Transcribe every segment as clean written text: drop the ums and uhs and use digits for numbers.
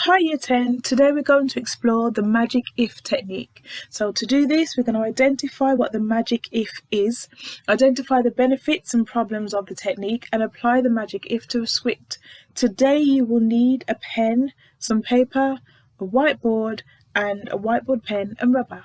Hi Year 10, today we're going to explore the magic if technique. So to do this, we're going to identify what the magic if is, identify the benefits and problems of the technique, and apply the magic if to a script. Today you will need a pen, some paper, a whiteboard, and a whiteboard pen and rubber.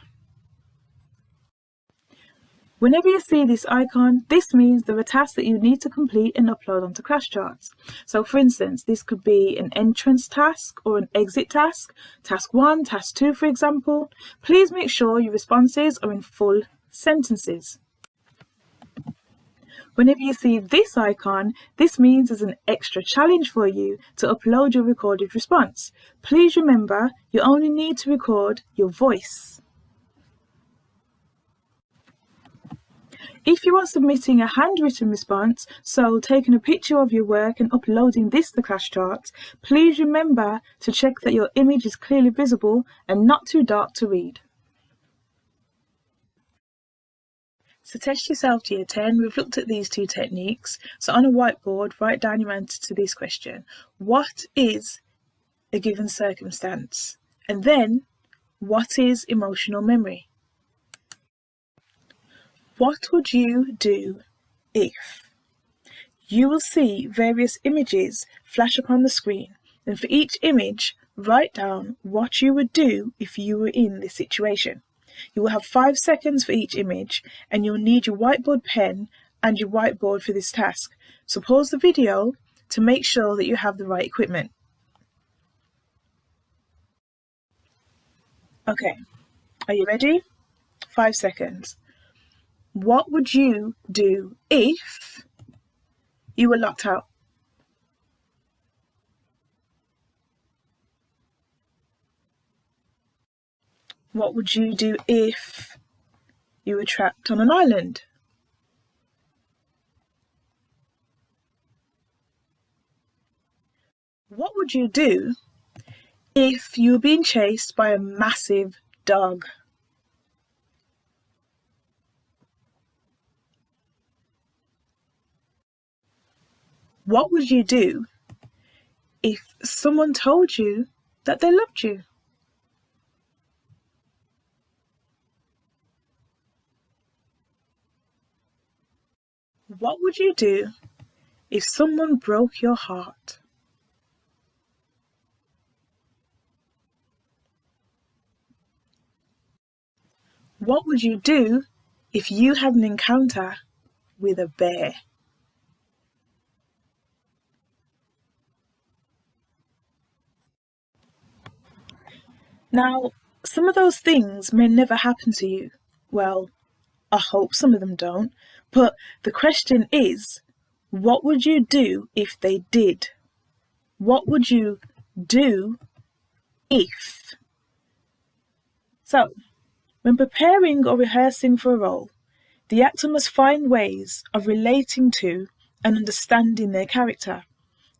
Whenever you see this icon, this means there are tasks that you need to complete and upload onto ClassCharts. So for instance, this could be an entrance task or an exit task, task 1, task 2 for example. Please make sure your responses are in full sentences. Whenever you see this icon, this means there's an extra challenge for you to upload your recorded response. Please remember, you only need to record your voice. If you are submitting a handwritten response, so taking a picture of your work and uploading this to ClassCharts, please remember to check that your image is clearly visible and not too dark to read. So test yourself to Year 10, we've looked at these two techniques. So on a whiteboard, write down your answer to this question. What is a given circumstance? And then, what is emotional memory? What would you do if? You will see various images flash up on the screen, and for each image, write down what you would do if you were in this situation. You will have 5 seconds for each image, and you'll need your whiteboard pen and your whiteboard for this task. So pause the video to make sure that you have the right equipment. Okay, are you ready? 5 seconds. What would you do if you were locked out? What would you do if you were trapped on an island? What would you do if you were being chased by a massive dog? What would you do if someone told you that they loved you? What would you do if someone broke your heart? What would you do if you had an encounter with a bear? Now, some of those things may never happen to you. Well, I hope some of them don't. But the question is, what would you do if they did? What would you do if? So, when preparing or rehearsing for a role, the actor must find ways of relating to and understanding their character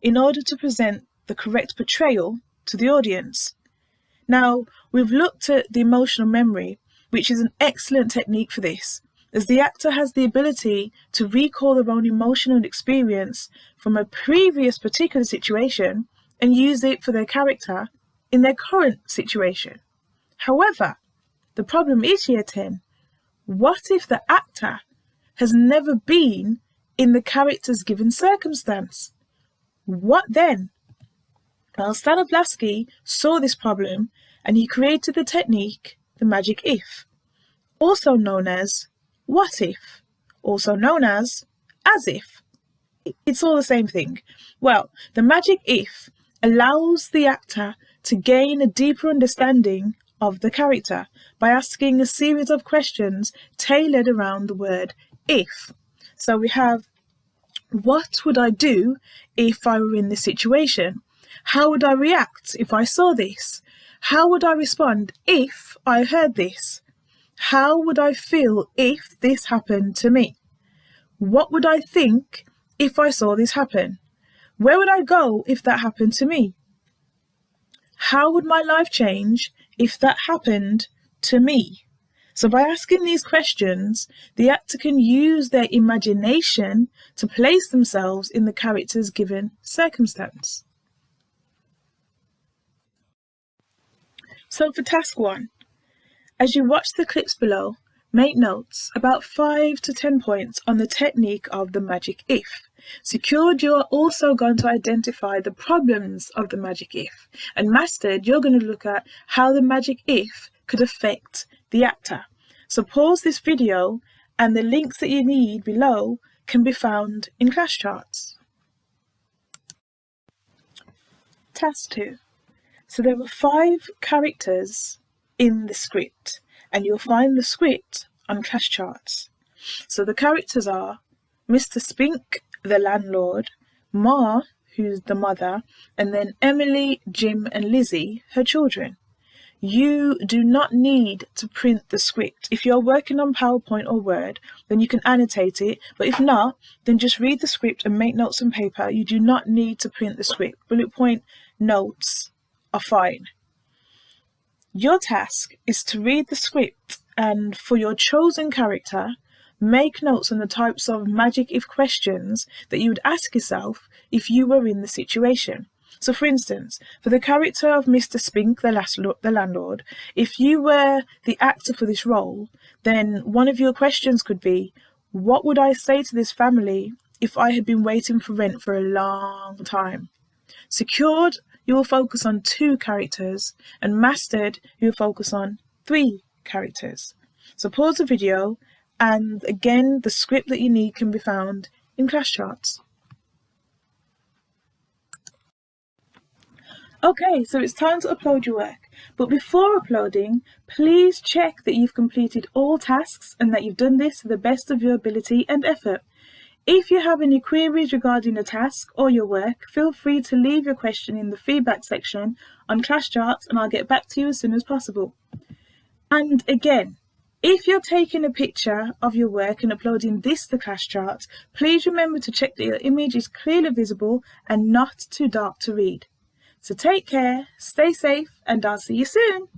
in order to present the correct portrayal to the audience. Now, we've looked at the emotional memory, which is an excellent technique for this, as the actor has the ability to recall their own emotional experience from a previous particular situation and use it for their character in their current situation. However, the problem is, Year 10, what if the actor has never been in the character's given circumstance? What then? Well, Stanislavski saw this problem and he created the technique, the magic if, also known as what if, also known as if. It's all the same thing. Well, the magic if allows the actor to gain a deeper understanding of the character by asking a series of questions tailored around the word if. So we have, what would I do if I were in this situation? How would I react if I saw this? How would I respond if I heard this? How would I feel if this happened to me? What would I think if I saw this happen? Where would I go if that happened to me? How would my life change if that happened to me? So by asking these questions, the actor can use their imagination to place themselves in the character's given circumstance. So for task 1, as you watch the clips below, make notes, about 5 to 10 points, on the technique of the magic if. Secured, you're also going to identify the problems of the magic if. And mastered, you're going to look at how the magic if could affect the actor. So pause this video and the links that you need below can be found in class charts. Task 2. So there were 5 characters in the script, and you'll find the script on class charts. So the characters are Mr. Spink, the landlord, Ma, who's the mother, and then Emily, Jim, and Lizzie, her children. You do not need to print the script. If you're working on PowerPoint or Word, then you can annotate it, but if not, then just read the script and make notes on paper. You do not need to print the script. Bullet point notes are fine. Your task is to read the script and, for your chosen character, make notes on the types of magic if questions that you would ask yourself if you were in the situation. So for instance, for the character of Mr. Spink, the landlord, if you were the actor for this role, then one of your questions could be, what would I say to this family if I had been waiting for rent for a long time? Secured, you will focus on 2 characters, and mastered, you will focus on 3 characters. So pause the video, and again, the script that you need can be found in class charts. Okay, so it's time to upload your work, but before uploading, please check that you've completed all tasks and that you've done this to the best of your ability and effort. If you have any queries regarding a task or your work, feel free to leave your question in the feedback section on class charts and I'll get back to you as soon as possible. And again, if you're taking a picture of your work and uploading this to class charts, please remember to check that your image is clearly visible and not too dark to read. So take care, stay safe, and I'll see you soon.